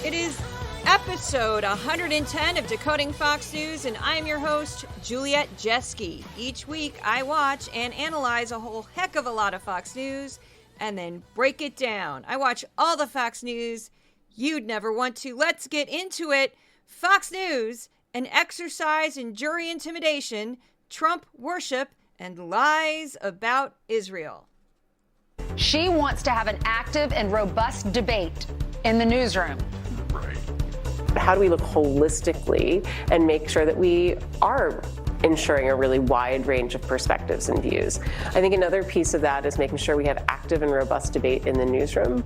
It is episode 110 of Decoding Fox News, and I'm your host, Juliette Jeske. Each week, I watch and analyze a whole heck of a lot of Fox News and then break it down. I watch all the Fox News you'd never want to. Let's get into it. Fox News, an exercise in jury intimidation, Trump worship, and lies about Israel. She wants to have an active and robust debate in the newsroom. How do we look holistically and make sure that we are ensuring a really wide range of perspectives and views? I think another piece of that is making sure we have active and robust debate in the newsroom.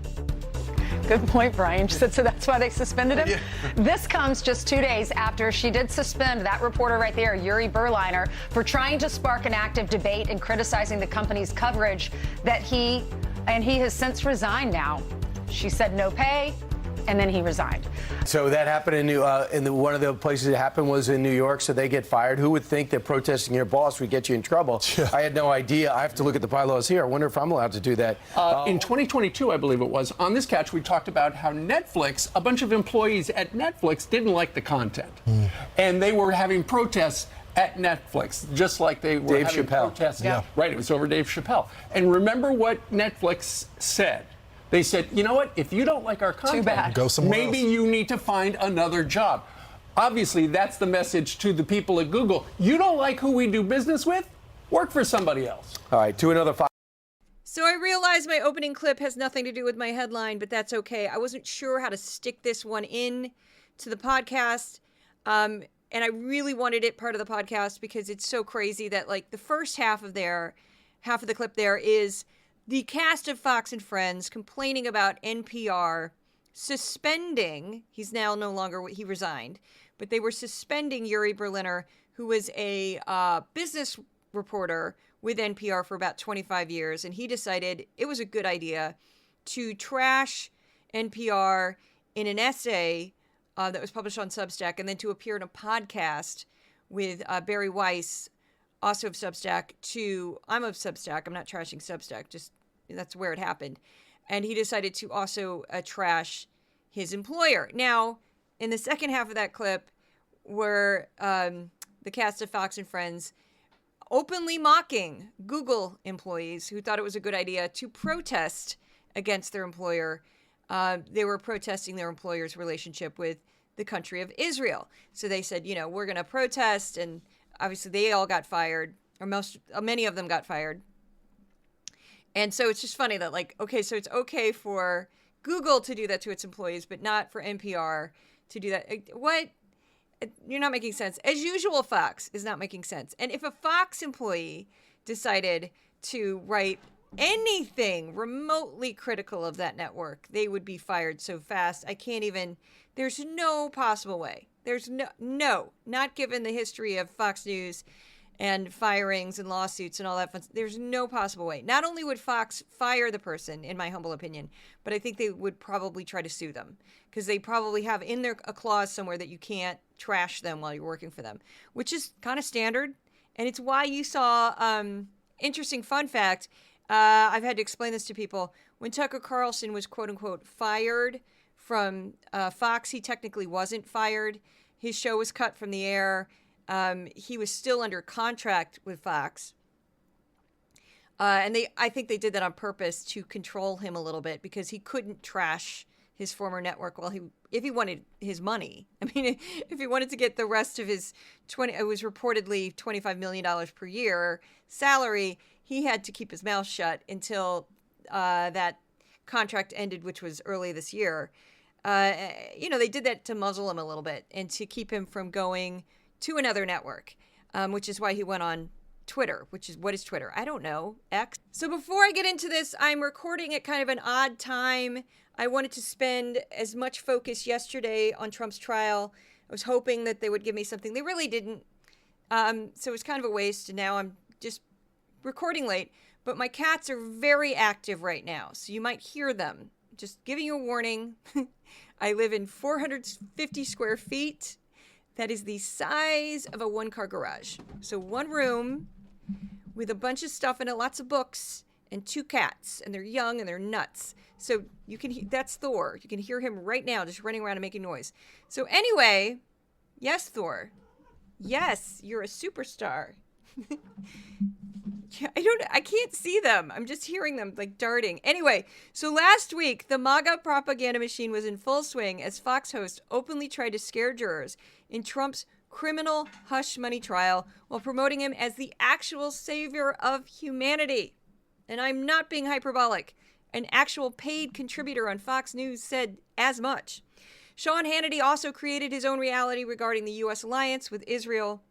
Good point, Brian. She said, so that's why they suspended him? Yeah. This comes just 2 days after she did suspend that reporter right there, Yuri Berliner, for trying to spark an active debate and criticizing the company's coverage that he has since resigned now. She said no pay, and then he resigned. So that happened in one of the places it happened was in New York, so they get fired. Who would think that protesting your boss would get you in trouble? Yeah. I had no idea. I have to look at the bylaws here. I wonder if I'm allowed to do that. In 2022, I believe it was, on this couch, we talked about how Netflix, a bunch of employees at Netflix didn't like the content. And they were having protests at Netflix, just like they were Dave having Chappelle. protests. Yeah. Right, it was over Dave Chappelle. And remember what Netflix said? They said, you know what, if you don't like our content, bad. Go somewhere maybe else. you need to find another job. Obviously, that's the message to the people at Google. You don't like who we do business with? Work for somebody else. All right, to another five. So I realize my opening clip has nothing to do with my headline, but that's okay. I wasn't sure how to stick this one in to the podcast. And I really wanted it part of the podcast because it's so crazy that like the first half of the clip there is the cast of Fox and Friends complaining about NPR suspending, he's now no longer, he resigned, but they were suspending Yuri Berliner, who was a business reporter with NPR for about 25 years. And he decided it was a good idea to trash NPR in an essay that was published on Substack, and then to appear in a podcast with Barry Weiss, also of Substack, I'm of Substack, I'm not trashing Substack, just that's where it happened. And he decided to also trash his employer. Now, in the second half of that clip, were the cast of Fox and Friends openly mocking Google employees who thought it was a good idea to protest against their employer. They were protesting their employer's relationship with the country of Israel. So they said, you know, we're going to protest, and obviously they all got fired, or many of them got fired. And so it's just funny that, like, okay, so it's okay for Google to do that to its employees, but not for NPR to do that. What? You're not making sense. As usual, Fox is not making sense. And if a Fox employee decided to write anything remotely critical of that network, they would be fired so fast. There's no possible way. There's not given the history of Fox News and firings and lawsuits and all that fun. There's no possible way. Not only would Fox fire the person, in my humble opinion, but I think they would probably try to sue them because they probably have in there a clause somewhere that you can't trash them while you're working for them, which is kind of standard. And it's why you saw, interesting fun fact, I've had to explain this to people. When Tucker Carlson was quote unquote fired from Fox, he technically wasn't fired. His show was cut from the air. He was still under contract with Fox. And I think they did that on purpose to control him a little bit because he couldn't trash his former network if he wanted his money. I mean, if he wanted to get the rest of his it was reportedly $25 million per year salary, he had to keep his mouth shut until that contract ended, which was early this year. They did that to muzzle him a little bit and to keep him from going to another network, which is why he went on Twitter, what is Twitter? I don't know, X. So before I get into this, I'm recording at kind of an odd time. I wanted to spend as much focus yesterday on Trump's trial. I was hoping that they would give me something. They really didn't. So it was kind of a waste, and now I'm just recording late. But my cats are very active right now, so you might hear them. Just giving you a warning. I live in 450 square feet. That is the size of a one-car garage. So one room with a bunch of stuff in it, lots of books and 2 cats, and they're young and they're nuts. So you can that's Thor. You can hear him right now just running around and making noise. So anyway, yes, Thor. Yes, you're a superstar. I can't see them. I'm just hearing them like darting. Anyway, so last week, the MAGA propaganda machine was in full swing as Fox host openly tried to scare jurors in Trump's criminal hush money trial while promoting him as the actual savior of humanity. And I'm not being hyperbolic. An actual paid contributor on Fox News said as much. Sean Hannity also created his own reality regarding the U.S. alliance with Israel.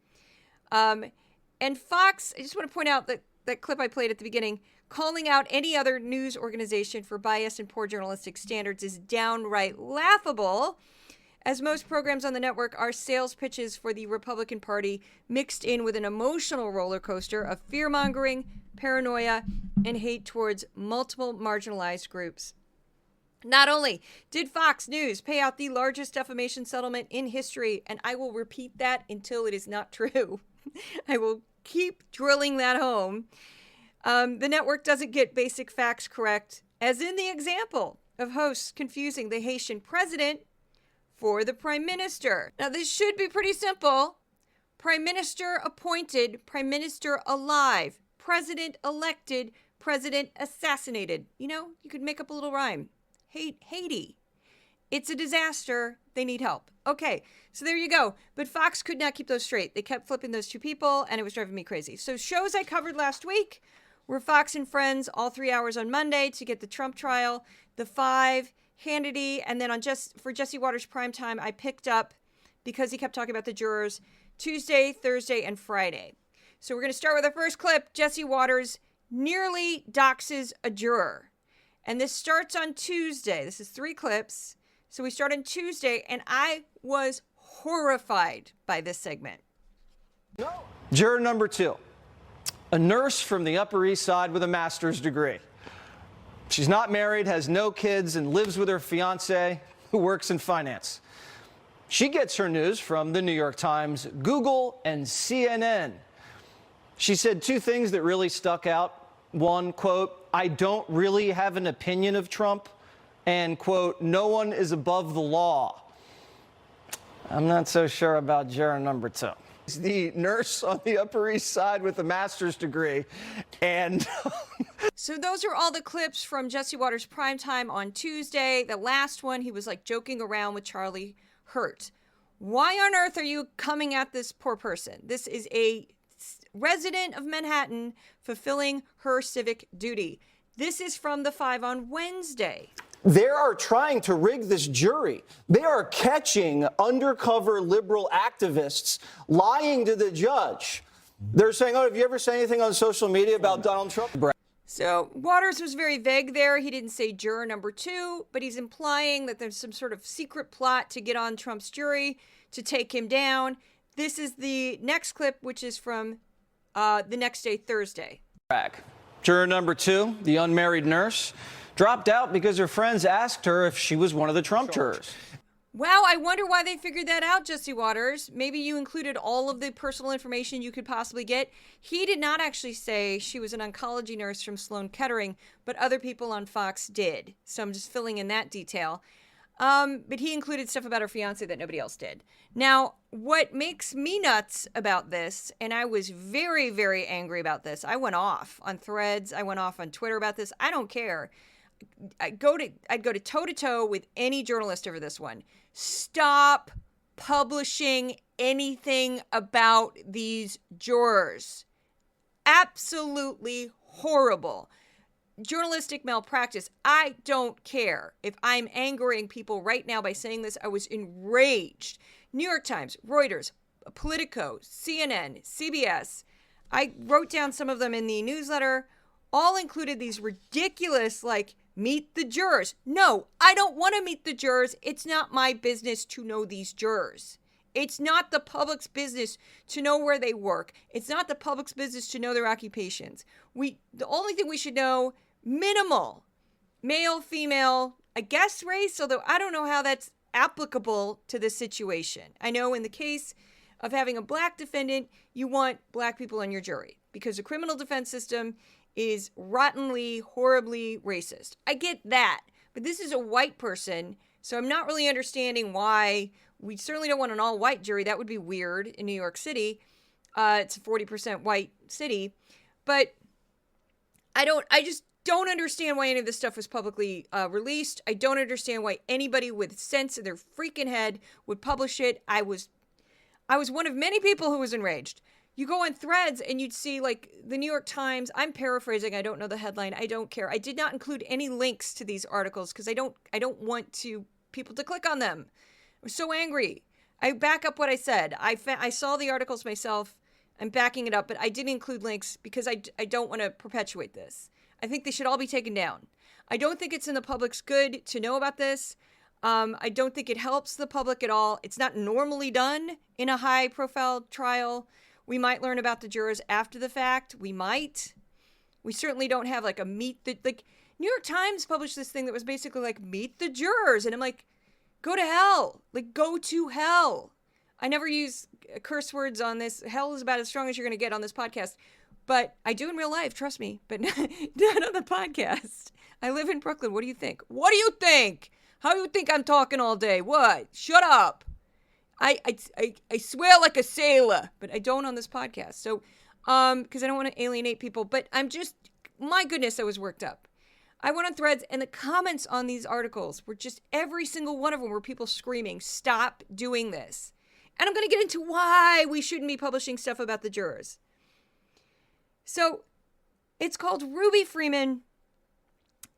And Fox, I just want to point out that clip I played at the beginning, calling out any other news organization for bias and poor journalistic standards is downright laughable, as most programs on the network are sales pitches for the Republican Party mixed in with an emotional roller coaster of fear-mongering, paranoia, and hate towards multiple marginalized groups. Not only did Fox News pay out the largest defamation settlement in history, and I will repeat that until it is not true. I will keep drilling that home. The network doesn't get basic facts correct, as in the example of hosts confusing the Haitian president for the prime minister. Now, this should be pretty simple. Prime minister appointed, prime minister alive, president elected, president assassinated. You know, you could make up a little rhyme. Haiti. It's a disaster. They need help. Okay, so there you go. But Fox could not keep those straight. They kept flipping those 2 people, and it was driving me crazy. So shows I covered last week were Fox and Friends, all 3 hours on Monday to get the Trump trial, the 5, Hannity, and then for Jesse Waters' primetime, I picked up, because he kept talking about the jurors, Tuesday, Thursday, and Friday. So we're going to start with our first clip. Jesse Waters nearly doxes a juror. And this starts on Tuesday. This is 3 clips. So we start on Tuesday, and I was horrified by this segment. Juror number 2, a nurse from the Upper East Side with a master's degree. She's not married, has no kids, and lives with her fiance, who works in finance. She gets her news from the New York Times, Google, and CNN. She said 2 things that really stuck out. One, quote, I don't really have an opinion of Trump, and, quote, no one is above the law. I'm not so sure about juror number 2. The nurse on the Upper East Side with a master's degree, and... So those are all the clips from Jesse Waters' primetime on Tuesday. The last one, he was like joking around with Charlie Hurt. Why on earth are you coming at this poor person? This is a resident of Manhattan fulfilling her civic duty. This is from the 5 on Wednesday. They are trying to rig this jury. They are catching undercover liberal activists lying to the judge. They're saying, oh, have you ever said anything on social media about Donald Trump? So Waters was very vague there. He didn't say juror number 2, but he's implying that there's some sort of secret plot to get on Trump's jury to take him down. This is the next clip, which is from the next day, Thursday. Juror number 2, the unmarried nurse, dropped out because her friends asked her if she was one of the Trump jurors. Wow, I wonder why they figured that out, Jesse Waters. Maybe you included all of the personal information you could possibly get. He did not actually say she was an oncology nurse from Sloan Kettering, but other people on Fox did. So I'm just filling in that detail. But he included stuff about her fiance that nobody else did. Now, what makes me nuts about this, and I was very, very angry about this. I went off on Threads. I went off on Twitter about this. I don't care. I'd go to toe-to-toe with any journalist over this one. Stop publishing anything about these jurors. Absolutely horrible. Journalistic malpractice. I don't care if I'm angering people right now by saying this. I was enraged. New York Times, Reuters, Politico, CNN, CBS. I wrote down some of them in the newsletter. All included these ridiculous, like, meet the jurors. No, I don't want to meet the jurors. It's not my business to know these jurors. It's not the public's business to know where they work. It's not the public's business to know their occupations. The only thing we should know, minimal, male, female, I guess race, although I don't know how that's applicable to this situation. I know in the case of having a black defendant, you want black people on your jury because the criminal defense system is rottenly, horribly racist. I get that. But this is a white person, so I'm not really understanding why. We certainly don't want an all-white jury. That would be weird in New York City. It's a 40% white city. But I just don't understand why any of this stuff was publicly released. I don't understand why anybody with sense in their freaking head would publish it. I was one of many people who was enraged. You go on Threads and you'd see like the New York Times. I'm paraphrasing. I don't know the headline. I don't care. I did not include any links to these articles because I don't want people to click on them. I was so angry. I back up what I said. I saw the articles myself. I'm backing it up, but I didn't include links because I don't want to perpetuate this. I think they should all be taken down. I don't think it's in the public's good to know about this. I don't think it helps the public at all. It's not normally done in a high-profile trial. We might learn about the jurors after the fact. We might. We certainly don't have like a New York Times published this thing that was basically like, meet the jurors. And I'm like, go to hell. Like, go to hell. I never use curse words on this. Hell is about as strong as you're going to get on this podcast. But I do in real life, trust me. But not on the podcast. I live in Brooklyn. What do you think? What do you think? How do you think I'm talking all day? What? Shut up. I swear like a sailor, but I don't on this podcast. So, because I don't want to alienate people. But I'm just, my goodness, I was worked up. I went on Threads, and the comments on these articles were just, every single one of them were people screaming, stop doing this. And I'm going to get into why we shouldn't be publishing stuff about the jurors. So, it's called Ruby Freeman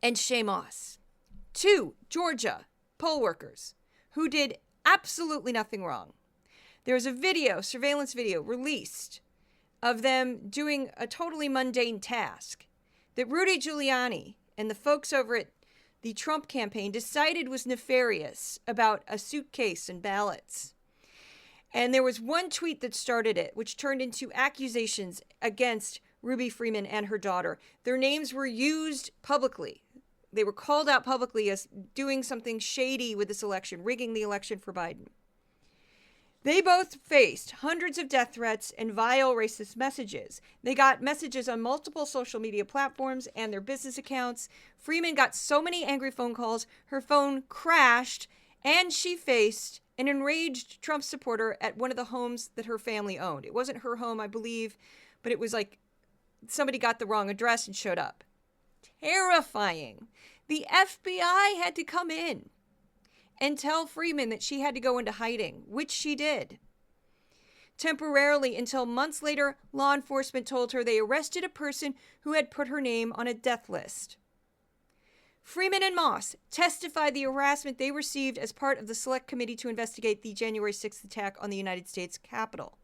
and Shay Moss. 2 Georgia poll workers who did absolutely nothing wrong. There's a video, surveillance video, released of them doing a totally mundane task that Rudy Giuliani and the folks over at the Trump campaign decided was nefarious about a suitcase and ballots. And there was one tweet that started it, which turned into accusations against Ruby Freeman and her daughter. Their names were used publicly. They were called out publicly as doing something shady with this election, rigging the election for Biden. They both faced hundreds of death threats and vile racist messages. They got messages on multiple social media platforms and their business accounts. Freeman got so many angry phone calls, her phone crashed, and she faced an enraged Trump supporter at one of the homes that her family owned. It wasn't her home, I believe, but it was like somebody got the wrong address and showed up. Terrifying. The FBI had to come in and tell Freeman that she had to go into hiding, which she did. Temporarily, until months later, law enforcement told her they arrested a person who had put her name on a death list. Freeman and Moss testified the harassment they received as part of the Select Committee to investigate the January 6th attack on the United States Capitol.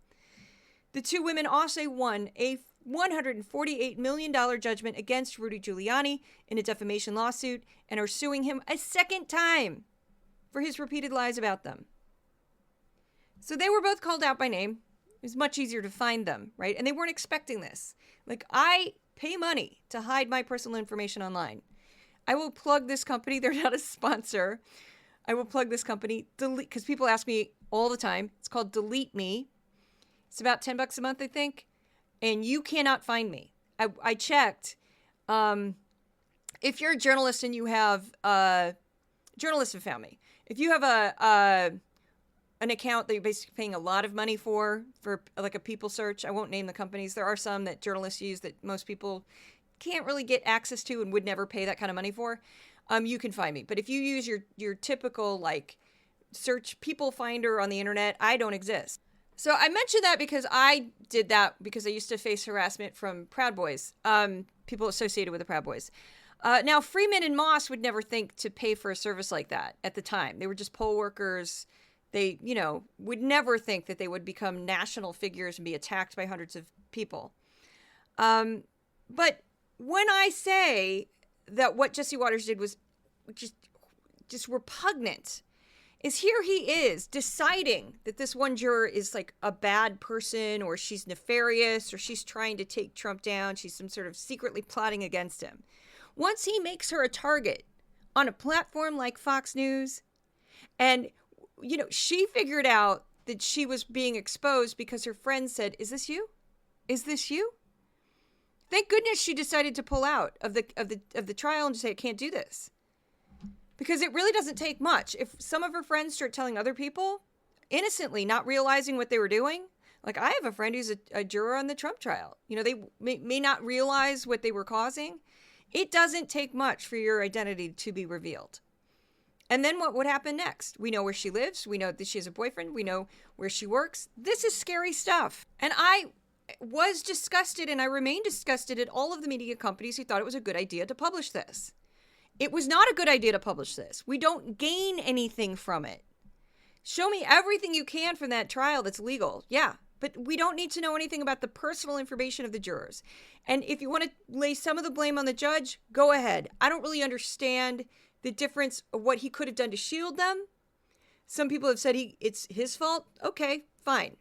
The 2 women also won a $148 million judgment against Rudy Giuliani in a defamation lawsuit and are suing him a second time for his repeated lies about them. So they were both called out by name. It was much easier to find them, right? And they weren't expecting this. Like, I pay money to hide my personal information online. I will plug this company. They're not a sponsor. I will plug this company, because people ask me all the time. It's called Delete Me. It's about $10 a month, I think. And you cannot find me. I checked. If you're a journalist and you have journalists have found me. If you have an account that you're basically paying a lot of money for like a people search, I won't name the companies. There are some that journalists use that most people can't really get access to and would never pay that kind of money for. You can find me. But if you use your typical like search people finder on the internet, I don't exist. So I mentioned that because I did that because I used to face harassment from Proud Boys, people associated with the Proud Boys. Now, Freeman and Moss would never think to pay for a service like that at the time. They were just poll workers. They, would never think that they would become national figures and be attacked by hundreds of people. But when I say that what Jesse Waters did was just repugnant, is here he is deciding that this one juror is like a bad person, or she's nefarious, or she's trying to take Trump down. She's some sort of secretly plotting against him. Once he makes her a target on a platform like Fox News, and, she figured out that she was being exposed because her friend said, "Is this you? Is this you?" Thank goodness she decided to pull out of the trial and say, I can't do this. Because it really doesn't take much. If some of her friends start telling other people, innocently, not realizing what they were doing. Like, I have a friend who's a juror on the Trump trial. You know, they may not realize what they were causing. It doesn't take much for your identity to be revealed. And then what would happen next? We know where she lives. We know that she has a boyfriend. We know where she works. This is scary stuff. And I was disgusted, and I remain disgusted at all of the media companies who thought it was a good idea to publish this. It was not a good idea to publish this. We don't gain anything from it. Show me everything you can from that trial that's legal. Yeah, but we don't need to know anything about the personal information of the jurors. And if you want to lay some of the blame on the judge, go ahead. I don't really understand the difference of what he could have done to shield them. Some people have said it's his fault. Okay, fine.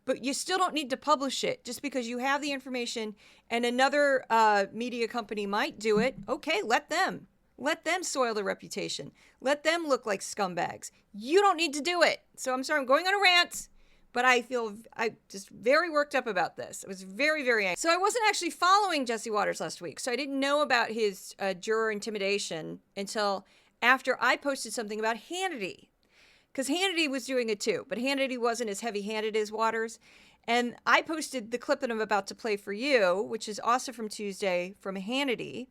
But you still don't need to publish it just because you have the information and another media company might do it. Okay, let them. Let them soil their reputation. Let them look like scumbags. You don't need to do it. So I'm sorry, I'm going on a rant, but I just very worked up about this. I was very, very angry. So I wasn't actually following Jesse Watters last week. So I didn't know about his juror intimidation until after I posted something about Hannity. Because Hannity was doing it too, but Hannity wasn't as heavy-handed as Watters. And I posted the clip that I'm about to play for you, which is also from Tuesday from Hannity.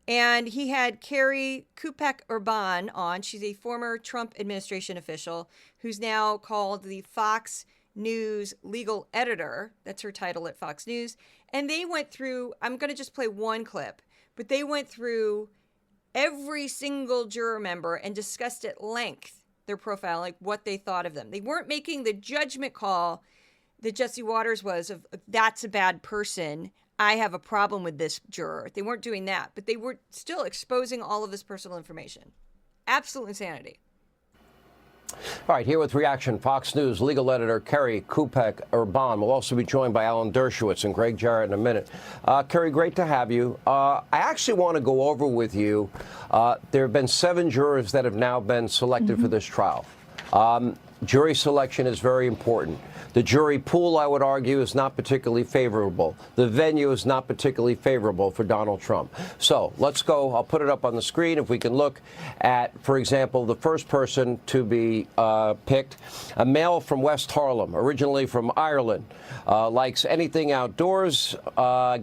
And he had Carrie Kupek-Urban on. She's a former Trump administration official who's now called the Fox News legal editor. That's her title at Fox News. And they went through, I'm going to just play one clip, but they went through every single juror member and discussed at length their profile, like what they thought of them. They weren't making the judgment call that Jesse Watters was of, that's a bad person, I have a problem with this juror. They weren't doing that, but they were still exposing all of this personal information. Absolute insanity. All right, here with reaction, Fox News legal editor Carrie Kupek-Urban. We'll also be joined by Alan Dershowitz and Greg Jarrett in a minute. Carrie, great to have you. I actually want to go over with you. There have been 7 jurors that have now been selected for this trial. Jury selection is very important. The jury pool, I would argue, is not particularly favorable. The venue is not particularly favorable for Donald Trump. So let's go. I'll put it up on the screen. If we can look at, for example, the first person to be picked, a male from West Harlem, originally from Ireland, likes anything outdoors,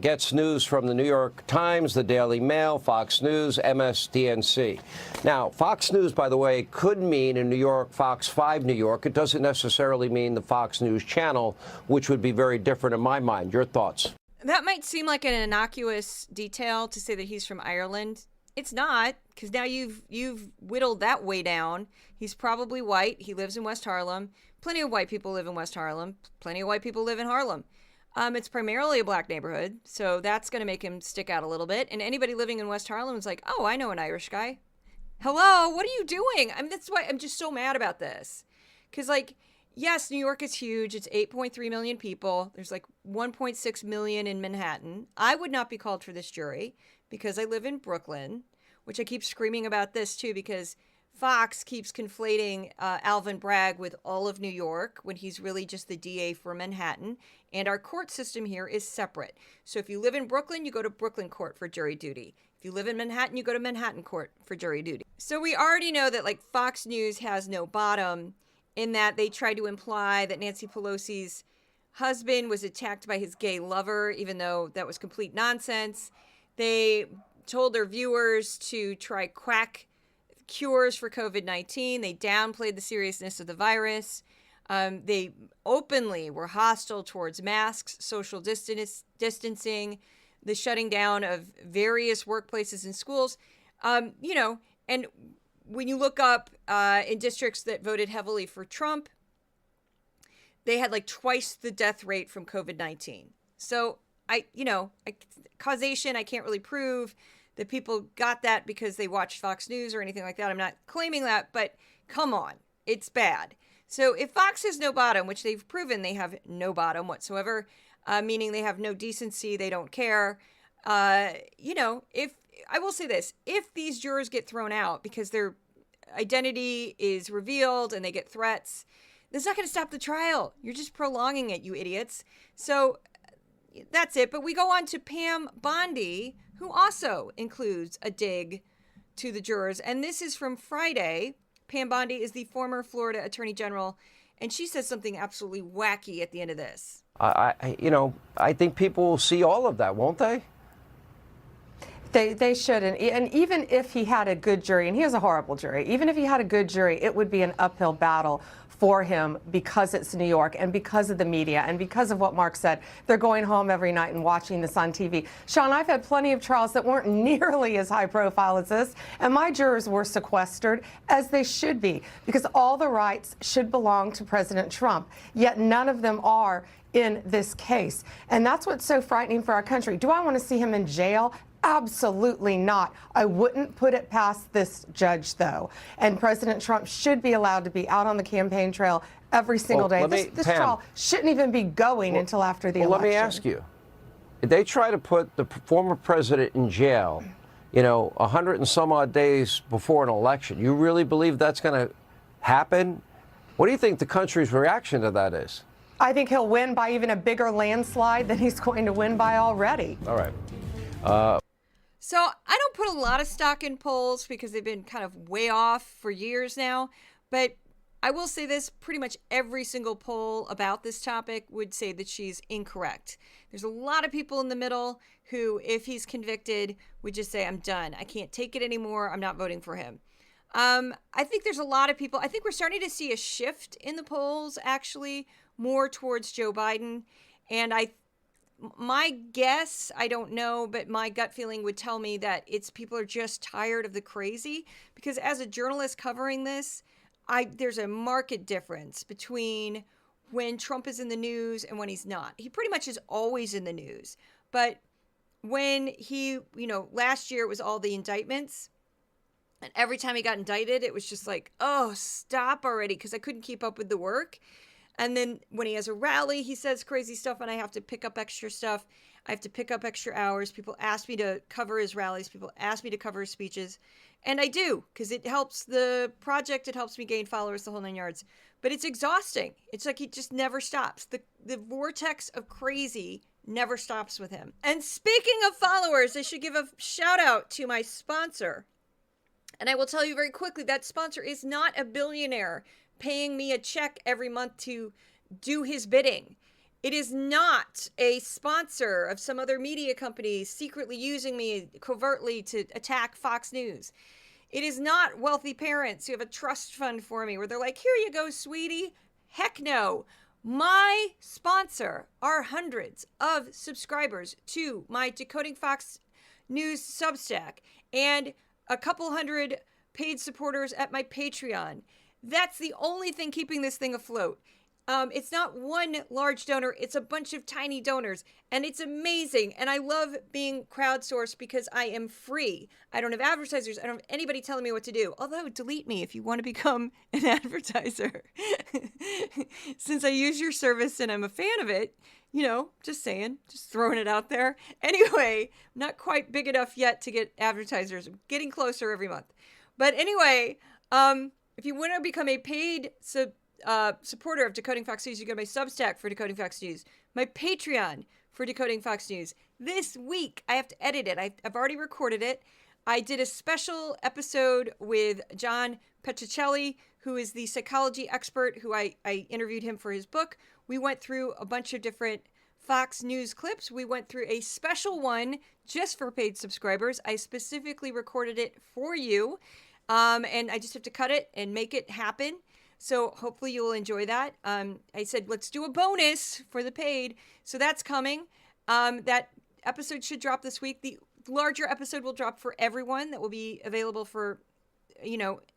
gets news from the New York Times, the Daily Mail, Fox News, MSDNC. Now, Fox News, by the way, could mean in New York, Fox 5 New York. It doesn't necessarily mean the Fox News channel, which would be very different in my mind. Your thoughts? That might seem like an innocuous detail to say that he's from Ireland. It's not, because now you've whittled that way down. He's probably white. He lives in West Harlem. Plenty of white people live in West Harlem. Plenty of white people live in Harlem. It's primarily a black neighborhood, so that's going to make him stick out a little bit. And anybody living in West Harlem is like, oh, I know an Irish guy. Hello, what are you doing? I mean, that's why I'm just so mad about this. Because, like, yes, New York is huge. It's 8.3 million people. There's like 1.6 million in Manhattan. I would not be called for this jury because I live in Brooklyn, which I keep screaming about this too because Fox keeps conflating Alvin Bragg with all of New York when he's really just the DA for Manhattan. And our court system here is separate. So if you live in Brooklyn, you go to Brooklyn court for jury duty. If you live in Manhattan, you go to Manhattan court for jury duty. So we already know that like Fox News has no bottom in that they tried to imply that Nancy Pelosi's husband was attacked by his gay lover, even though that was complete nonsense. They told their viewers to try quack cures for COVID-19. They downplayed the seriousness of the virus. They openly were hostile towards masks, social distancing, the shutting down of various workplaces and schools. And when you look up in districts that voted heavily for Trump, they had like twice the death rate from COVID-19. So causation, I can't really prove that people got that because they watched Fox News or anything like that. I'm not claiming that, but come on, it's bad. So if Fox has no bottom, which they've proven they have no bottom whatsoever, meaning they have no decency, they don't care, if I will say this, if these jurors get thrown out because their identity is revealed and they get threats, that's not going to stop the trial. You're just prolonging it, you idiots. So that's it. But we go on to Pam Bondi, who also includes a dig to the jurors. And this is from Friday. Pam Bondi is the former Florida Attorney General, and she says something absolutely wacky at the end of this. I think people will see all of that, won't they? They shouldn't. And even if he had a good jury, and he has a horrible jury, even if he had a good jury, it would be an uphill battle for him because it's New York and because of the media and because of what Mark said. They're going home every night and watching this on TV. Sean, I've had plenty of trials that weren't nearly as high profile as this, and my jurors were sequestered, as they should be, because all the rights should belong to President Trump, yet none of them are in this case. And that's what's so frightening for our country. Do I want to see him in jail? Absolutely not. I wouldn't put it past this judge, though. And President Trump should be allowed to be out on the campaign trail every single day. This Pam, trial shouldn't even be going until after the election. Let me ask you. If they try to put the former president in jail, 100 and some odd days before an election, you really believe that's going to happen? What do you think the country's reaction to that is? I think he'll win by even a bigger landslide than he's going to win by already. All right. So I don't put a lot of stock in polls because they've been kind of way off for years now. But I will say this, pretty much every single poll about this topic would say that she's incorrect. There's a lot of people in the middle who, if he's convicted, would just say, I'm done. I can't take it anymore. I'm not voting for him. I think there's a lot of people. I think we're starting to see a shift in the polls, actually, more towards Joe Biden. And my guess, I don't know, but my gut feeling would tell me that people are just tired of the crazy, because as a journalist covering this, there's a marked difference between when Trump is in the news and when he's not. He pretty much is always in the news. But when he, last year it was all the indictments, and every time he got indicted, it was just like, oh, stop already, because I couldn't keep up with the work. And then when he has a rally, he says crazy stuff, and I have to pick up extra stuff. I have to pick up extra hours. People ask me to cover his rallies. People ask me to cover his speeches. And I do, because it helps the project. It helps me gain followers, the whole 9 yards. But it's exhausting. It's like he just never stops. The vortex of crazy never stops with him. And speaking of followers, I should give a shout out to my sponsor. And I will tell you very quickly, that sponsor is not a billionaire paying me a check every month to do his bidding. It is not a sponsor of some other media company secretly using me covertly to attack Fox News. It is not wealthy parents who have a trust fund for me where they're like, here you go, sweetie. Heck no. My sponsor are hundreds of subscribers to my Decoding Fox News Substack and a couple hundred paid supporters at my Patreon. That's the only thing keeping this thing afloat. It's not one large donor. It's a bunch of tiny donors. And it's amazing. And I love being crowdsourced because I am free. I don't have advertisers. I don't have anybody telling me what to do. Although, delete me if you want to become an advertiser. Since I use your service and I'm a fan of it, just saying, just throwing it out there. Anyway, I'm not quite big enough yet to get advertisers. I'm getting closer every month. But anyway, if you want to become a paid supporter of Decoding Fox News, you go to my Substack for Decoding Fox News, my Patreon for Decoding Fox News. This week, I have to edit it. I've already recorded it. I did a special episode with John Petricelli, who is the psychology expert who I interviewed him for his book. We went through a bunch of different Fox News clips. We went through a special one just for paid subscribers. I specifically recorded it for you. And I just have to cut it and make it happen. So hopefully you'll enjoy that. I said, let's do a bonus for the paid. So that's coming. That episode should drop this week. The larger episode will drop for everyone. That will be available for,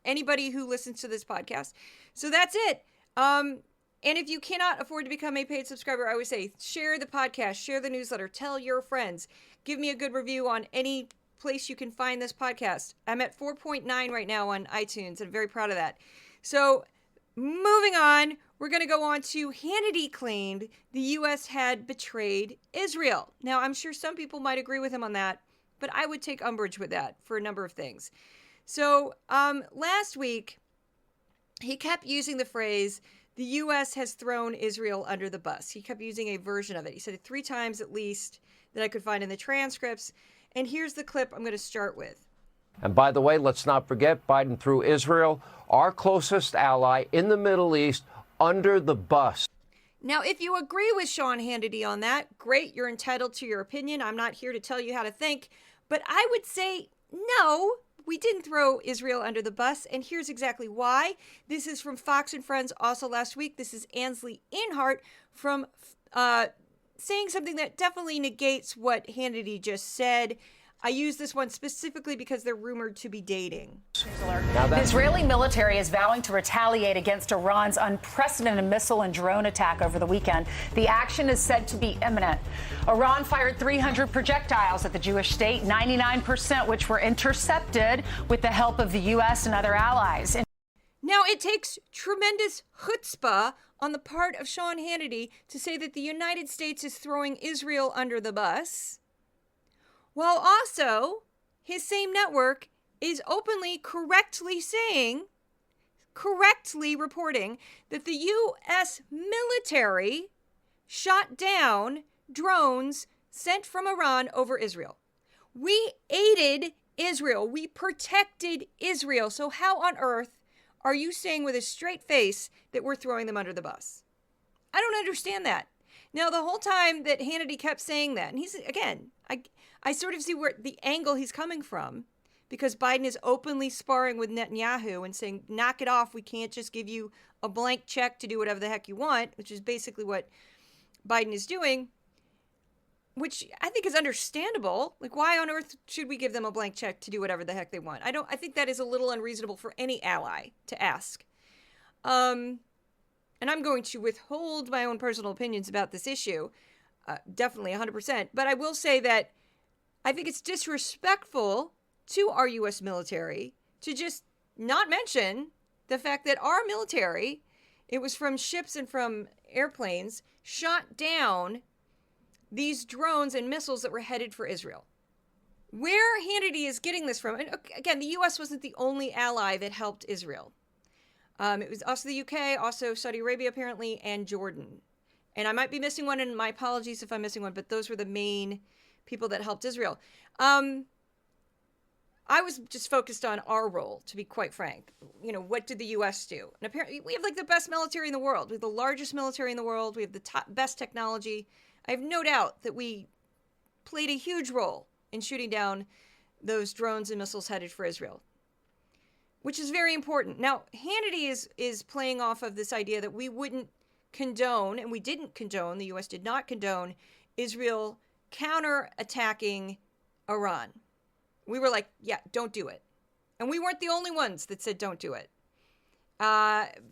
anybody who listens to this podcast. So that's it. And if you cannot afford to become a paid subscriber, I always say, share the podcast, share the newsletter, tell your friends, give me a good review on any place you can find this podcast. I'm at 4.9 right now on iTunes. I'm very proud of that. So moving on, we're going to go on to Hannity claimed the U.S. had betrayed Israel. Now, I'm sure some people might agree with him on that, but I would take umbrage with that for a number of things. So last week, he kept using the phrase the U.S. has thrown Israel under the bus. He kept using a version of it. He said it 3 times at least that I could find in the transcripts. And here's the clip I'm going to start with. And by the way, let's not forget, Biden threw Israel, our closest ally in the Middle East, under the bus. Now, if you agree with Sean Hannity on that, great, you're entitled to your opinion. I'm not here to tell you how to think. But I would say, no, we didn't throw Israel under the bus. And here's exactly why. This is from Fox and Friends also last week. This is Ansley Inhart from saying something that definitely negates what Hannity just said. I use this one specifically because they're rumored to be dating. The Israeli military is vowing to retaliate against Iran's unprecedented missile and drone attack over the weekend. The action is said to be imminent. Iran fired 300 projectiles at the Jewish state, 99% which were intercepted with the help of the U.S. and other allies. Now, it takes tremendous chutzpah on the part of Sean Hannity to say that the United States is throwing Israel under the bus, while also his same network is openly, correctly reporting that the U.S. military shot down drones sent from Iran over Israel. We aided Israel. We protected Israel. So how on earth are you saying with a straight face that we're throwing them under the bus? I don't understand that. Now, the whole time that Hannity kept saying that, and he's, again, I sort of see where the angle he's coming from, because Biden is openly sparring with Netanyahu and saying, knock it off. We can't just give you a blank check to do whatever the heck you want, which is basically what Biden is doing, which I think is understandable. Like, why on earth should we give them a blank check to do whatever the heck they want? I think that is a little unreasonable for any ally to ask. And I'm going to withhold my own personal opinions about this issue. Definitely 100%. But I will say that I think it's disrespectful to our U.S. military to just not mention the fact that our military, it was from ships and from airplanes, shot down these drones and missiles that were headed for Israel. Where Hannity is getting this from, and again, the U.S. wasn't the only ally that helped Israel. It was also the UK, also Saudi Arabia apparently, and Jordan. And I might be missing one, and my apologies if I'm missing one, but those were the main people that helped Israel. I was just focused on our role, to be quite frank. You know, what did the U.S. do? And apparently, we have like the best military in the world. We have the largest military in the world. We have the best technology. I have no doubt that we played a huge role in shooting down those drones and missiles headed for Israel, which is very important. Now, Hannity is playing off of this idea that we wouldn't condone, and we didn't condone, the U.S. did not condone Israel counterattacking Iran. We were like, yeah, don't do it. And we weren't the only ones that said don't do it.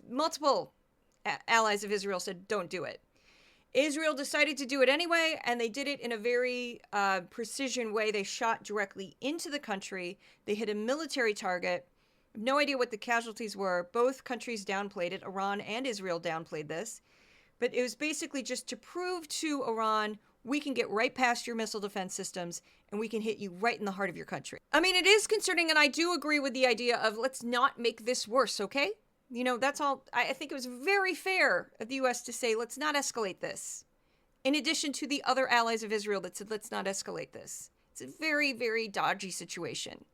Multiple allies of Israel said don't do it. Israel decided to do it anyway, and they did it in a very precision way. They shot directly into the country. They hit a military target. No idea what the casualties were. Both countries downplayed it. Iran and Israel downplayed this. But it was basically just to prove to Iran, we can get right past your missile defense systems and we can hit you right in the heart of your country. I mean, it is concerning, and I do agree with the idea of let's not make this worse, okay? You know, that's all. I think it was very fair of the U.S. to say, let's not escalate this. In addition to the other allies of Israel that said, let's not escalate this. It's a very, very dodgy situation.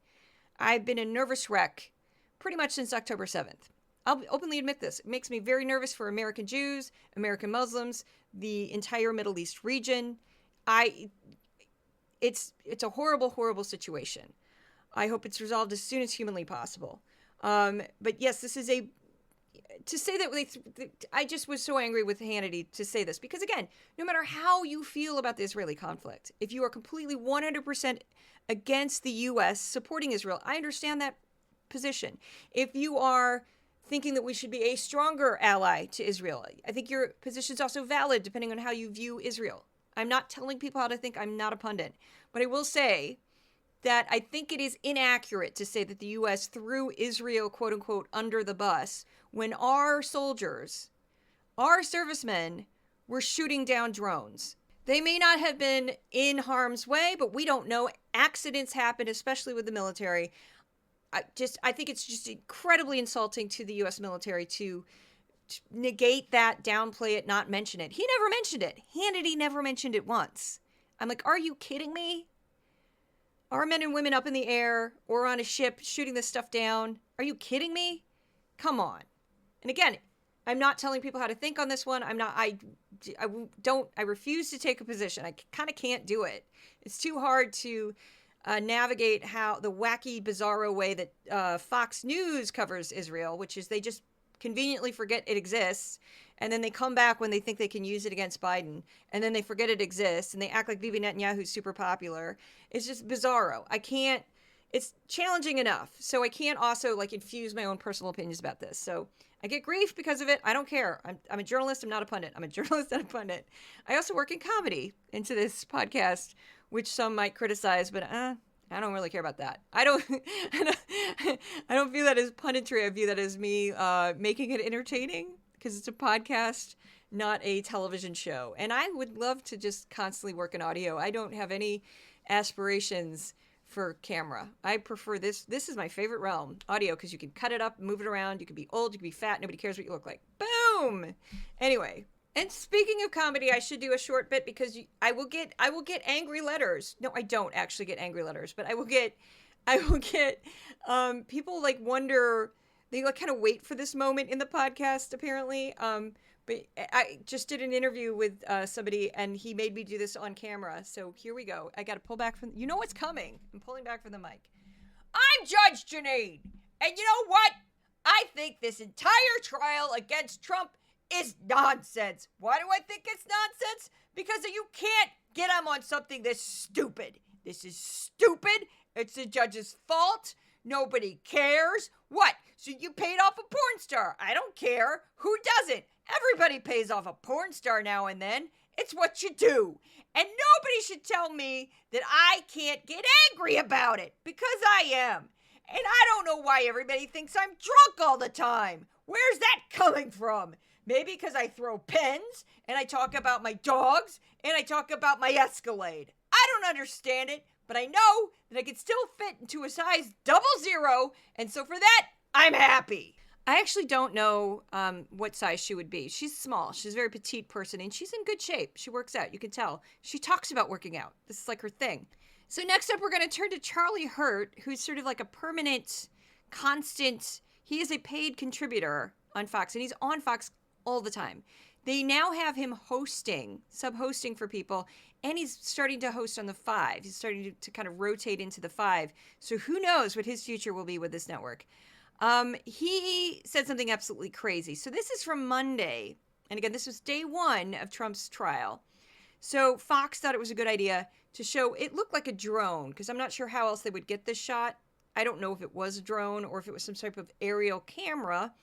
I've been a nervous wreck pretty much since October 7th. I'll openly admit this. It makes me very nervous for American Jews, American Muslims, the entire Middle East region. It's a horrible, horrible situation. I hope it's resolved as soon as humanly possible. But yes, this is to say that I just was so angry with Hannity to say this, because again, no matter how you feel about the Israeli conflict, if you are completely 100% against the U.S. supporting Israel, I understand that position. If you are thinking that we should be a stronger ally to Israel, I think your position is also valid depending on how you view Israel. I'm not telling people how to think. I'm not a pundit. But I will say that I think it is inaccurate to say that the U.S. threw Israel, quote unquote, under the bus when our soldiers, our servicemen, were shooting down drones. They may not have been in harm's way, but we don't know. Accidents happen, especially with the military. I think it's just incredibly insulting to the U.S. military to negate that, downplay it, not mention it. He never mentioned it. Hannity never mentioned it once. I'm like, are you kidding me? Are men and women up in the air or on a ship shooting this stuff down? Are you kidding me? Come on. And again, I'm not telling people how to think on this one. I refuse to take a position. I kind of can't do it. It's too hard to navigate how the wacky, bizarro way that Fox News covers Israel, which is they just conveniently forget it exists, and then they come back when they think they can use it against Biden, and then they forget it exists, and they act like Bibi Netanyahu's super popular. It's just bizarro. I can't, it's challenging enough, so I can't also like infuse my own personal opinions about this. So I get grief because of it. I don't care. I'm a journalist. I'm not a pundit. I'm a journalist and a pundit. I also work in comedy into this podcast, which some might criticize, but I don't really care about that. I don't view that as punditry. I view that as me making it entertaining because it's a podcast, not a television show. And I would love to just constantly work in audio. I don't have any aspirations for camera. I prefer this. This is my favorite realm, audio, because you can cut it up, move it around. You can be old, you can be fat. Nobody cares what you look like. Boom. Anyway. And speaking of comedy, I should do a short bit because I will get angry letters. No, I don't actually get angry letters, but I will get people like wonder, they like kind of wait for this moment in the podcast apparently. But I just did an interview with somebody and he made me do this on camera. So here we go. I got to pull back from, you know what's coming. I'm pulling back from the mic. I'm Judge Janine. And you know what? I think this entire trial against Trump is nonsense. Why do I think it's nonsense? Because you can't get him on something this stupid. This is stupid. It's the judge's fault. Nobody cares. What? So you paid off a porn star. I don't care. Who doesn't? Everybody pays off a porn star now and then. It's what you do. And nobody should tell me that I can't get angry about it because I am. And I don't know why everybody thinks I'm drunk all the time. Where's that coming from? Maybe because I throw pens, and I talk about my dogs, and I talk about my Escalade. I don't understand it, but I know that I can still fit into a size 00, and so for that, I'm happy. I actually don't know what size she would be. She's small. She's a very petite person, and she's in good shape. She works out. You can tell. She talks about working out. This is like her thing. So next up, we're going to turn to Charlie Hurt, who's sort of like a permanent, constant, he is a paid contributor on Fox, and he's on Fox all the time. They now have him hosting, sub-hosting for people, and he's starting to host on the 5. He's starting to kind of rotate into the 5. So who knows what his future will be with this network. He said something absolutely crazy. So this is from Monday. And again, this was day 1 of Trump's trial. So Fox thought it was a good idea to show, it looked like a drone, because I'm not sure how else they would get this shot. I don't know if it was a drone or if it was some type of aerial camera.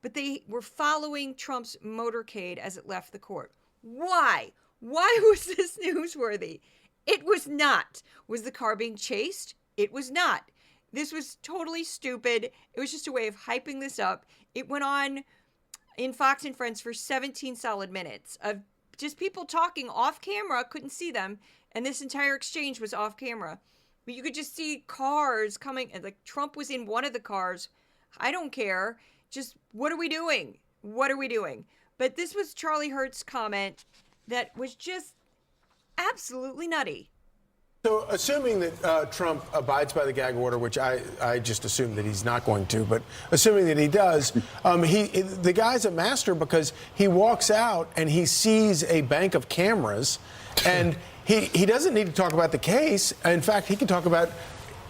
But they were following Trump's motorcade as it left the court. Why? Why was this newsworthy? It was not. Was the car being chased? It was not. This was totally stupid. It was just a way of hyping this up. It went on in Fox and Friends for 17 solid minutes of just people talking off camera, couldn't see them, and this entire exchange was off camera. But you could just see cars coming, and like Trump was in one of the cars. I don't care. Just, what are we doing? What are we doing? But this was Charlie Hurt's comment that was just absolutely nutty. So assuming that Trump abides by the gag order, which I just assume that he's not going to, but assuming that he does, the guy's a master because he walks out and he sees a bank of cameras and he doesn't need to talk about the case. In fact, he can talk about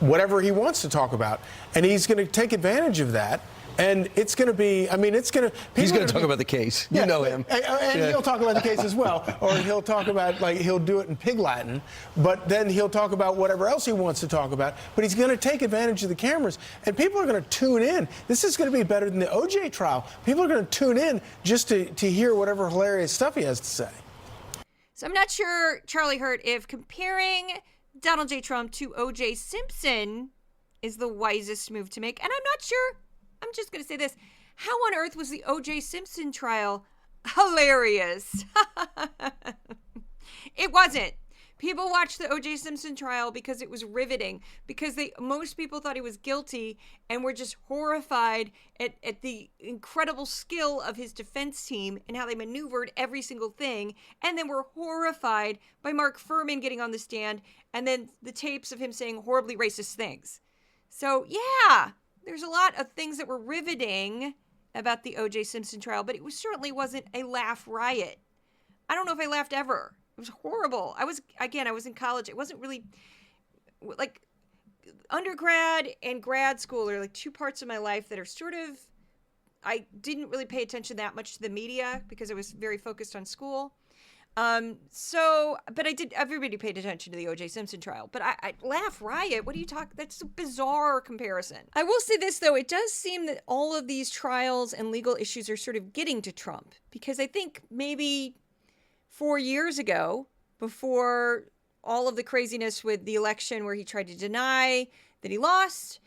whatever he wants to talk about. And he's going to take advantage of that. And it's going to be, I mean, it's going to... He's going to talk about the case. You know him. And he'll talk about the case as well. Or he'll talk about, like, he'll do it in pig Latin. But then he'll talk about whatever else he wants to talk about. But he's going to take advantage of the cameras. And people are going to tune in. This is going to be better than the OJ trial. People are going to tune in just to hear whatever hilarious stuff he has to say. So I'm not sure, Charlie Hurt, if comparing Donald J. Trump to OJ Simpson is the wisest move to make. And I'm not sure... I'm just going to say this. How on earth was the O.J. Simpson trial hilarious? It wasn't. People watched the O.J. Simpson trial because it was riveting, because most people thought he was guilty and were just horrified at the incredible skill of his defense team and how they maneuvered every single thing, and then were horrified by Mark Furman getting on the stand and then the tapes of him saying horribly racist things. So, yeah, there's a lot of things that were riveting about the O.J. Simpson trial, but it certainly wasn't a laugh riot. I don't know if I laughed ever. It was horrible. I was in college. It wasn't really like undergrad and grad school are like two parts of my life that are sort of, I didn't really pay attention that much to the media because I was very focused on school. But everybody paid attention to the O.J. Simpson trial. But I laugh riot. What are you talking? That's a bizarre comparison. I will say this, though. It does seem that all of these trials and legal issues are sort of getting to Trump, because I think maybe 4 years ago, before all of the craziness with the election where he tried to deny that he lost,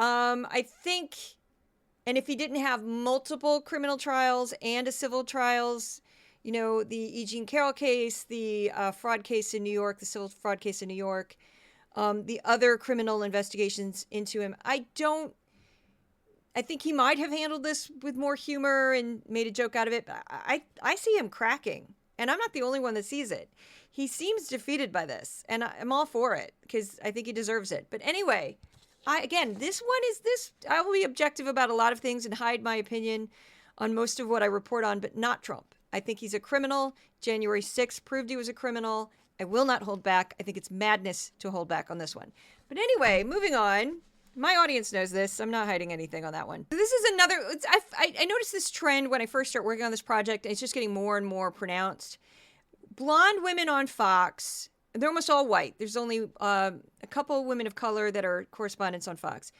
I think, and if he didn't have multiple criminal trials and a civil trials, you know, the E. Jean Carroll case, the fraud case in New York, the civil fraud case in New York, the other criminal investigations into him, I think he might have handled this with more humor and made a joke out of it, but I see him cracking. And I'm not the only one that sees it. He seems defeated by this, and I'm all for it because I think he deserves it. But anyway, I will be objective about a lot of things and hide my opinion on most of what I report on, but not Trump. I think he's a criminal. January 6th proved he was a criminal. I will not hold back. I think it's madness to hold back on this one. But anyway, moving on. My audience knows this. I'm not hiding anything on that one. This is another, I noticed this trend when I first started working on this project, and it's just getting more and more pronounced. Blonde women on Fox, they're almost all white. There's only a couple women of color that are correspondents on Fox.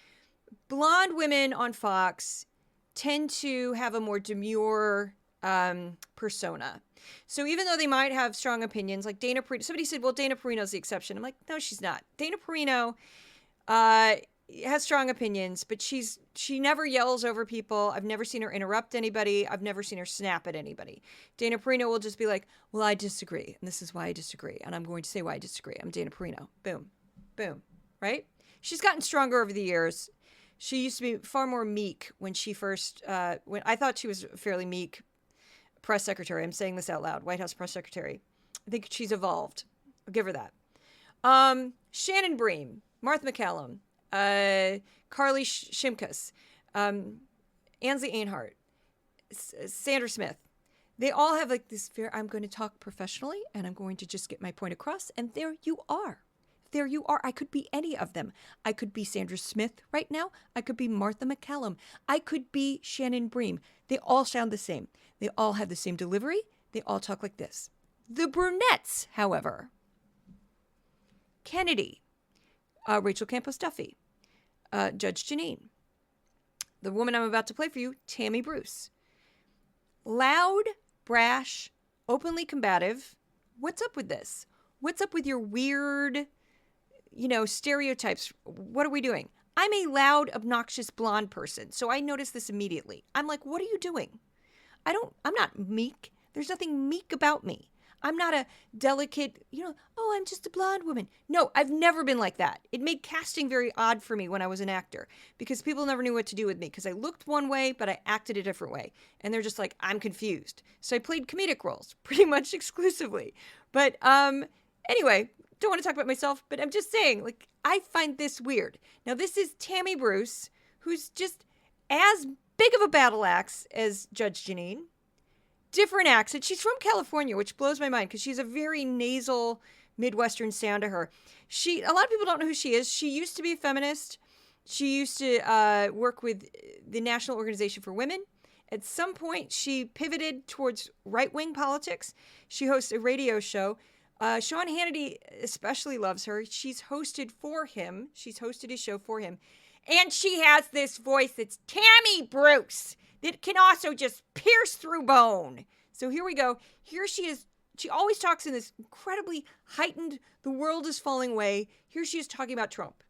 Blonde women on Fox tend to have a more demure persona. So even though they might have strong opinions, like Dana Perino, somebody said, well, Dana Perino's the exception. I'm like, no, she's not. Dana Perino has strong opinions, but she never yells over people. I've never seen her interrupt anybody. I've never seen her snap at anybody. Dana Perino will just be like, well, I disagree, and this is why I disagree, and I'm going to say why I disagree. I'm Dana Perino. Boom. Boom. Right? She's gotten stronger over the years. She used to be far more meek when she first, when I thought she was a fairly meek press secretary. I'm saying this out loud. White House press secretary. I think she's evolved. I'll give her that. Shannon Bream, Martha McCallum, Carly Shimkus, Ansley Einhart, Sandra Smith. They all have like this fear, I'm going to talk professionally and I'm going to just get my point across. And there you are. There you are. I could be any of them. I could be Sandra Smith right now. I could be Martha McCallum. I could be Shannon Bream. They all sound the same. They all have the same delivery. They all talk like this. The brunettes, however, Kennedy, Rachel Campos Duffy, Judge Janine, the woman I'm about to play for you, Tammy Bruce. Loud, brash, openly combative. What's up with this? What's up with your weird, stereotypes? What are we doing? I'm a loud, obnoxious blonde person, so I noticed this immediately. I'm like, what are you doing? I'm not meek. There's nothing meek about me. I'm not a delicate, I'm just a blonde woman. No, I've never been like that. It made casting very odd for me when I was an actor because people never knew what to do with me because I looked one way, but I acted a different way. And they're just like, I'm confused. So I played comedic roles pretty much exclusively. But anyway, don't want to talk about myself, but I'm just saying, like, I find this weird. Now, this is Tammy Bruce, who's just as big of a battle axe as Judge Janine. Different accent. She's from California, which blows my mind because she's a very nasal Midwestern sound to her. A lot of people don't know who she is. She used to be a feminist. She used to work with the National Organization for Women. At some point, she pivoted towards right-wing politics. She hosts a radio show. Sean Hannity especially loves her. She's hosted for him. She's hosted his show for him. And she has this voice that's Tammy Bruce that can also just pierce through bone. So here we go. Here she is. She always talks in this incredibly heightened, the world is falling way. Here she is talking about Trump.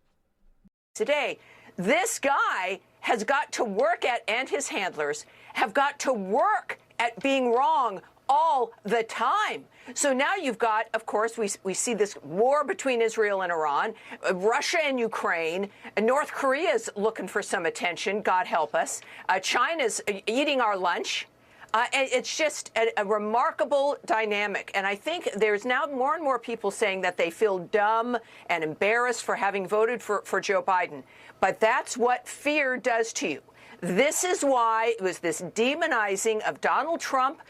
Today, this guy has got to work at, and his handlers have got to work at being wrong all the time. So now you've got, of course, we see this war between Israel and Iran, Russia and Ukraine, North Korea's looking for some attention, God help us. China's eating our lunch. And it's just a remarkable dynamic. And I think there's now more and more people saying that they feel dumb and embarrassed for having voted for Joe Biden. But that's what fear does to you. This is why it was this demonizing of Donald Trump,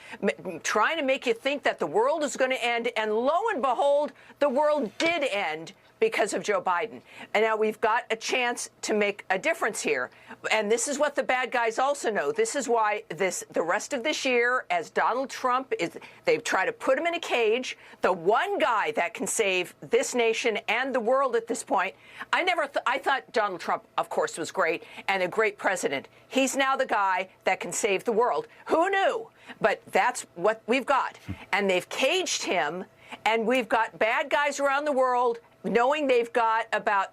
trying to make you think that the world is going to end. And lo and behold, the world did end because of Joe Biden. And now we've got a chance to make a difference here. And this is what the bad guys also know. This is why the rest of this year, as Donald Trump they've tried to put him in a cage. The one guy that can save this nation and the world at this point. I thought Donald Trump, of course, was great and a great president. He's now the guy that can save the world. Who knew? But that's what we've got. And they've caged him, and we've got bad guys around the world knowing they've got about,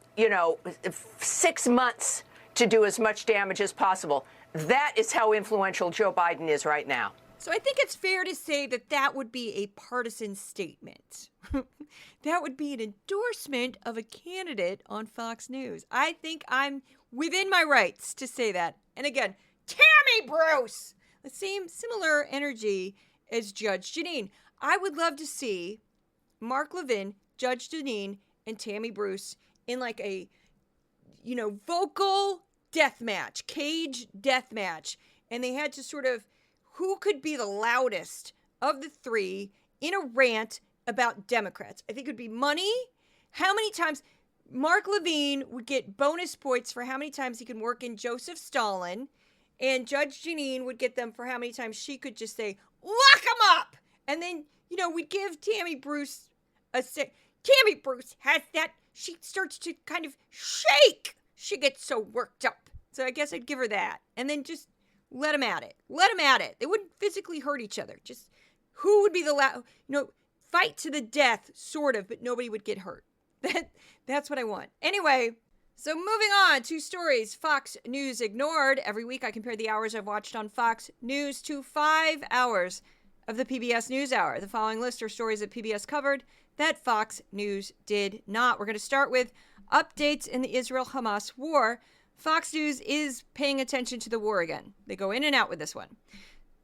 6 months to do as much damage as possible. That is how influential Joe Biden is right now. So I think it's fair to say that that would be a partisan statement. That would be an endorsement of a candidate on Fox News. I think I'm within my rights to say that. And again, Tammy Bruce, the similar energy as Judge Jeanine. I would love to see Mark Levin, Judge Jeanine, and Tammy Bruce in like a, vocal death match, cage death match. And they had to sort of, who could be the loudest of the three in a rant about Democrats? I think it would be money. How many times Mark Levine would get bonus points for how many times he can work in Joseph Stalin. And Judge Jeanine would get them for how many times she could just say, lock him up. And then, we'd give Tammy Bruce Tammy Bruce has that. She starts to kind of shake. She gets so worked up. So I guess I'd give her that. And then just let them at it. Let them at it. They wouldn't physically hurt each other. Just who would be the loud, fight to the death, sort of, but nobody would get hurt. That's what I want. Anyway, so moving on to stories Fox News ignored. Every week I compare the hours I've watched on Fox News to 5 hours of the PBS NewsHour. The following list are stories that PBS covered that Fox News did not. We're going to start with updates in the Israel-Hamas war. Fox News is paying attention to the war again. They go in and out with this one.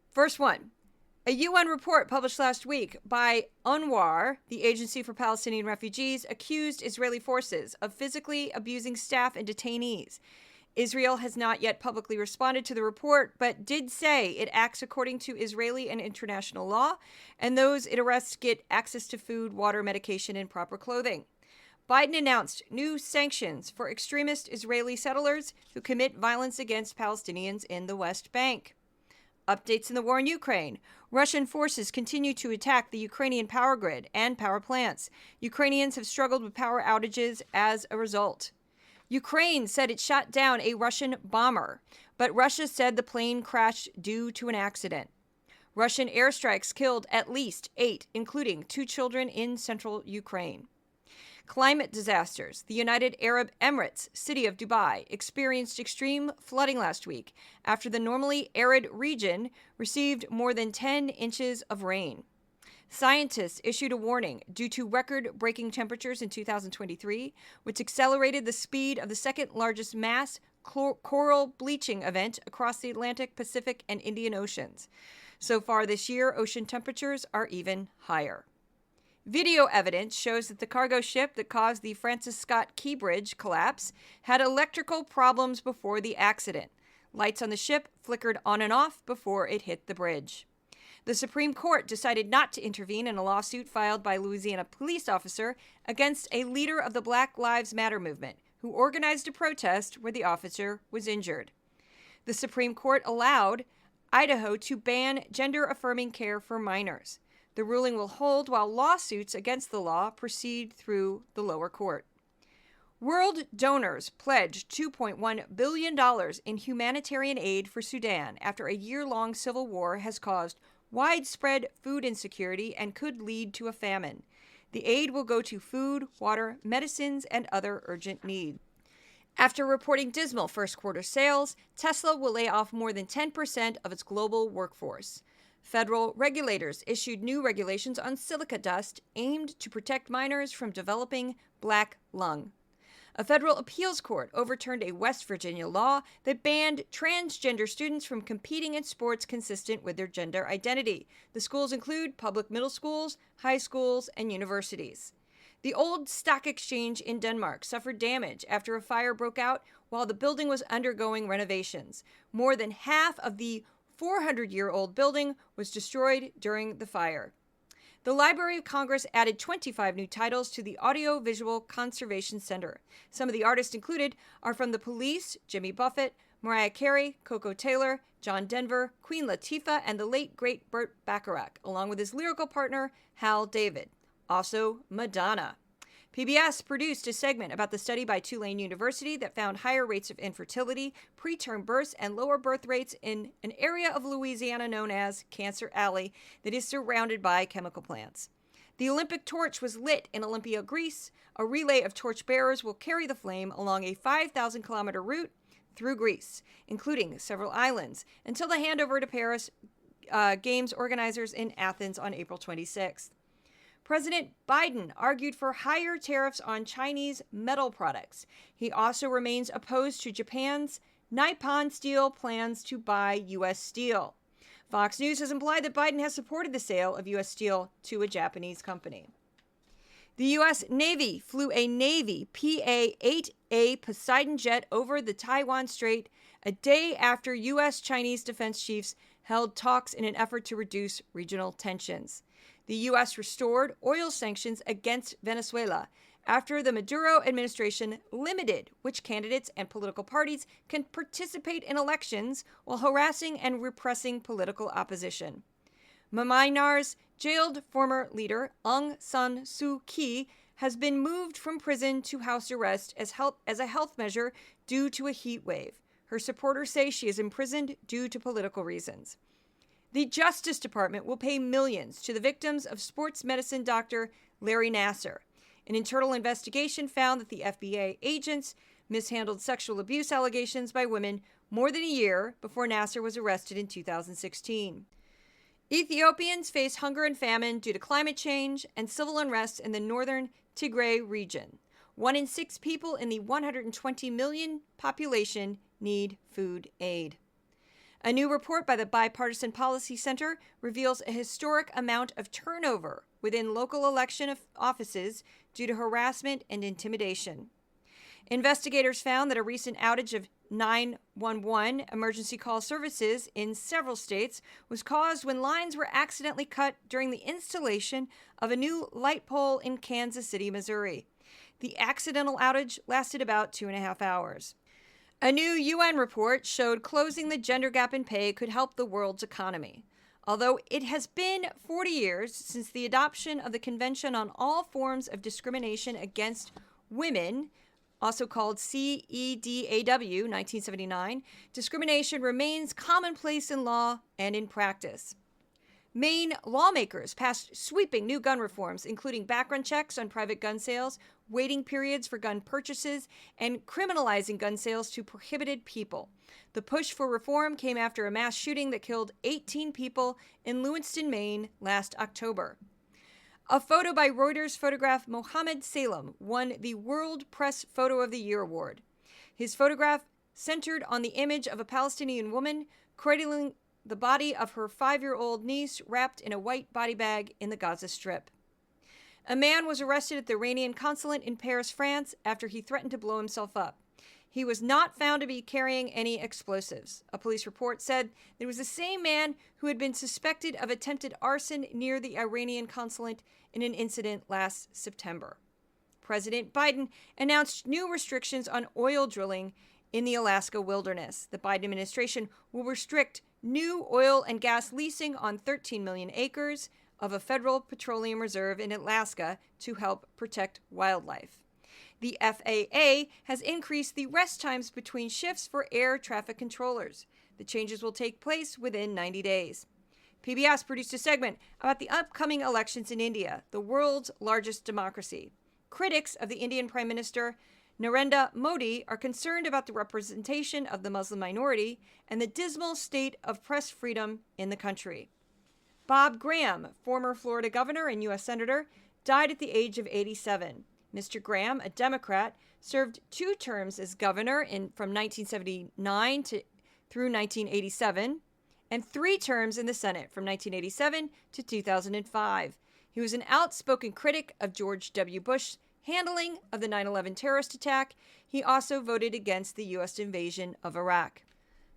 First one, a UN report published last week by UNRWA, the Agency for Palestinian Refugees, accused Israeli forces of physically abusing staff and detainees. Israel has not yet publicly responded to the report, but did say it acts according to Israeli and international law, and those it arrests get access to food, water, medication, and proper clothing. Biden announced new sanctions for extremist Israeli settlers who commit violence against Palestinians in the West Bank. Updates in the war in Ukraine. Russian forces continue to attack the Ukrainian power grid and power plants. Ukrainians have struggled with power outages as a result. Ukraine said it shot down a Russian bomber, but Russia said the plane crashed due to an accident. Russian airstrikes killed at least 8, including 2 children in central Ukraine. Climate disasters. The United Arab Emirates, city of Dubai, experienced extreme flooding last week after the normally arid region received more than 10 inches of rain. Scientists issued a warning due to record-breaking temperatures in 2023, which accelerated the speed of the second largest mass coral bleaching event across the Atlantic, Pacific, and Indian Oceans. So far this year, ocean temperatures are even higher. Video evidence shows that the cargo ship that caused the Francis Scott Key Bridge collapse had electrical problems before the accident. Lights on the ship flickered on and off before it hit the bridge. The Supreme Court decided not to intervene in a lawsuit filed by a Louisiana police officer against a leader of the Black Lives Matter movement who organized a protest where the officer was injured. The Supreme Court allowed Idaho to ban gender-affirming care for minors. The ruling will hold while lawsuits against the law proceed through the lower court. World donors pledged $2.1 billion in humanitarian aid for Sudan after a year-long civil war has caused widespread food insecurity and could lead to a famine. The aid will go to food, water, medicines, and other urgent needs. After reporting dismal first quarter sales, Tesla will lay off more than 10% of its global workforce. Federal regulators issued new regulations on silica dust aimed to protect minors from developing black lung. A federal appeals court overturned a West Virginia law that banned transgender students from competing in sports consistent with their gender identity. The schools include public middle schools, high schools, and universities. The old stock exchange in Denmark suffered damage after a fire broke out while the building was undergoing renovations. More than half of the 400-year-old building was destroyed during the fire. The Library of Congress added 25 new titles to the Audiovisual Conservation Center. Some of the artists included are from The Police, Jimmy Buffett, Mariah Carey, Coco Taylor, John Denver, Queen Latifah, and the late, great Burt Bacharach, along with his lyrical partner, Hal David. Also, Madonna. PBS produced a segment about the study by Tulane University that found higher rates of infertility, preterm births, and lower birth rates in an area of Louisiana known as Cancer Alley that is surrounded by chemical plants. The Olympic torch was lit in Olympia, Greece. A relay of torch bearers will carry the flame along a 5,000-kilometer route through Greece, including several islands, until the handover to Paris Games organizers in Athens on April 26th. President Biden argued for higher tariffs on Chinese metal products. He also remains opposed to Japan's Nippon Steel plans to buy U.S. steel. Fox News has implied that Biden has supported the sale of U.S. steel to a Japanese company. The U.S. Navy flew a Navy PA-8A Poseidon jet over the Taiwan Strait a day after U.S.-Chinese defense chiefs held talks in an effort to reduce regional tensions. The U.S. restored oil sanctions against Venezuela after the Maduro administration limited which candidates and political parties can participate in elections while harassing and repressing political opposition. Myanmar's jailed former leader Aung San Suu Kyi has been moved from prison to house arrest as a health measure due to a heat wave. Her supporters say she is imprisoned due to political reasons. The Justice Department will pay millions to the victims of sports medicine doctor Larry Nassar. An internal investigation found that the FBI agents mishandled sexual abuse allegations by women more than a year before Nassar was arrested in 2016. Ethiopians face hunger and famine due to climate change and civil unrest in the northern Tigray region. 1 in 6 people in the 120 million population need food aid. A new report by the Bipartisan Policy Center reveals a historic amount of turnover within local election offices due to harassment and intimidation. Investigators found that a recent outage of 911 emergency call services in several states was caused when lines were accidentally cut during the installation of a new light pole in Kansas City, Missouri. The accidental outage lasted about 2.5 hours. A new UN report showed closing the gender gap in pay could help the world's economy. Although it has been 40 years since the adoption of the Convention on All Forms of Discrimination Against Women, also called CEDAW 1979, discrimination remains commonplace in law and in practice. Maine lawmakers passed sweeping new gun reforms, including background checks on private gun sales, waiting periods for gun purchases, and criminalizing gun sales to prohibited people. The push for reform came after a mass shooting that killed 18 people in Lewiston, Maine last October. A photo by Reuters photograph Mohammed Salem won the World Press Photo of the Year award. His photograph centered on the image of a Palestinian woman cradling the body of her 5-year-old niece wrapped in a white body bag in the Gaza Strip. A man was arrested at the Iranian consulate in Paris, France, after he threatened to blow himself up. He was not found to be carrying any explosives. A police report said it was the same man who had been suspected of attempted arson near the Iranian consulate in an incident last September. President Biden announced new restrictions on oil drilling in the Alaska wilderness. The Biden administration will restrict new oil and gas leasing on 13 million acres of a federal petroleum reserve in Alaska to help protect wildlife. The FAA has increased the rest times between shifts for air traffic controllers. The changes will take place within 90 days. PBS produced a segment about the upcoming elections in India, the world's largest democracy. Critics of the Indian Prime Minister Narendra Modi are concerned about the representation of the Muslim minority and the dismal state of press freedom in the country. Bob Graham, former Florida governor and U.S. senator, died at the age of 87. Mr. Graham, a Democrat, served 2 terms as governor from 1979 through 1987, and 3 terms in the Senate from 1987 to 2005. He was an outspoken critic of George W. Bush's handling of the 9/11 terrorist attack. He also voted against the U.S. invasion of Iraq.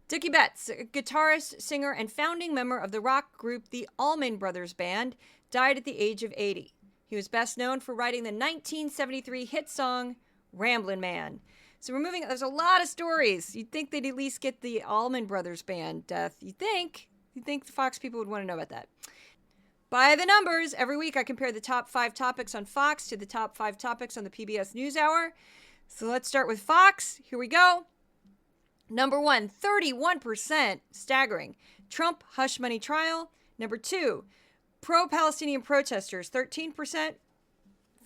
Dickie Betts, a guitarist, singer, and founding member of the rock group the Allman Brothers Band, died at the age of 80. He was best known for writing the 1973 hit song, Ramblin' Man. So there's a lot of stories. You'd think they'd at least get the Allman Brothers Band death. You'd think the Fox people would want to know about that. By the numbers, every week I compare the top 5 topics on Fox to the top 5 topics on the PBS NewsHour. So let's start with Fox. Here we go. Number 1, 31%, staggering. Trump hush money trial. Number 2, pro-Palestinian protesters, 13%,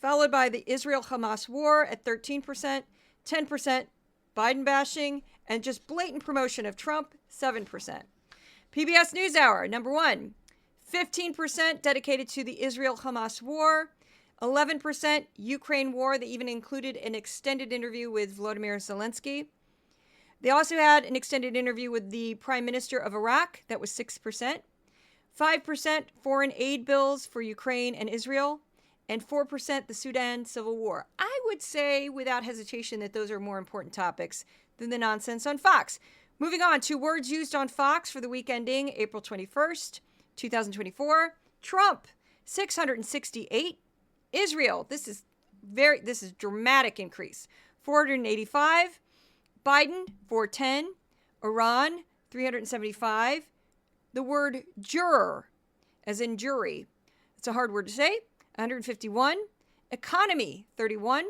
followed by the Israel-Hamas war at 13%, 10% Biden bashing, and just blatant promotion of Trump, 7%. PBS NewsHour, number 1, 15% dedicated to the Israel-Hamas war, 11% Ukraine war. They even included an extended interview with Volodymyr Zelensky. They also had an extended interview with the Prime Minister of Iraq. That was 6%. 5% foreign aid bills for Ukraine and Israel. And 4% the Sudan civil war. I would say without hesitation that those are more important topics than the nonsense on Fox. Moving on to words used on Fox for the week ending April 21st, 2024. Trump, 668. Israel, this is dramatic increase, 485. Biden, 410. Iran, 375. The word juror, as in jury, it's a hard word to say, 151. Economy, 31.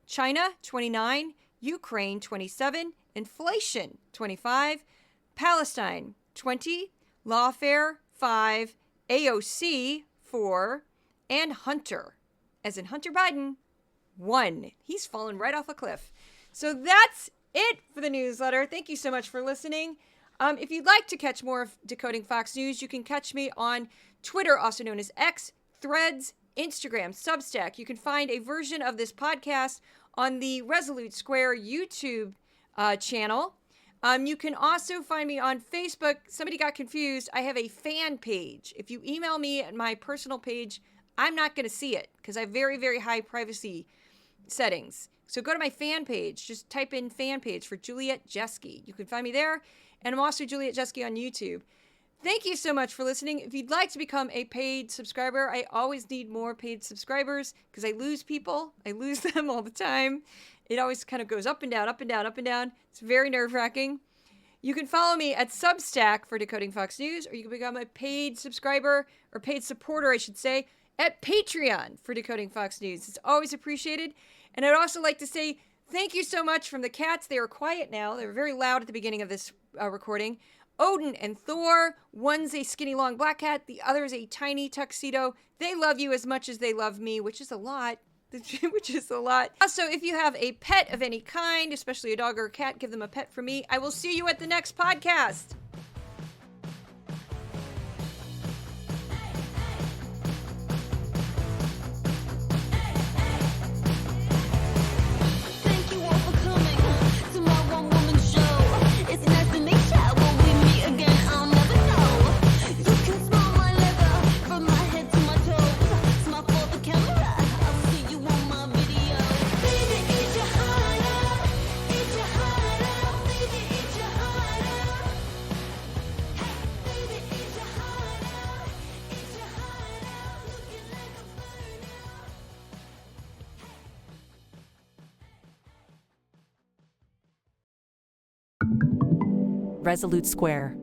China, 29. Ukraine, 27. Inflation, 25. Palestine, 20. Lawfare, 5. AOC, 4. And Hunter, as in Hunter Biden, 1. He's fallen right off a cliff. So that's it for the newsletter. Thank you so much for listening. If you'd like to catch more of Decoding Fox News, you can catch me on Twitter, also known as X, Threads, Instagram, Substack. You can find a version of this podcast on the Resolute Square YouTube channel. You can also find me on Facebook. Somebody got confused. I have a fan page. If you email me at my personal page, I'm not going to see it because I have very, very high privacy settings. So go to my fan page. Just type in fan page for Juliet Jeske. You can find me there. And I'm also Juliet Jeske on YouTube. Thank you so much for listening. If you'd like to become a paid subscriber, I always need more paid subscribers because I lose people. I lose them all the time. It always kind of goes up and down, up and down, up and down. It's very nerve-wracking. You can follow me at Substack for Decoding Fox News, or you can become a paid subscriber, or paid supporter, I should say, at Patreon for Decoding Fox News. It's always appreciated. And I'd also like to say thank you so much from the cats. They are quiet now. They were very loud at the beginning of this recording. Odin and Thor. One's a skinny long black cat. The other is a tiny tuxedo. They love you as much as they love me, which is a lot. Also, if you have a pet of any kind, especially a dog or a cat, give them a pet from me. I will see you at the next podcast. Resolute Square.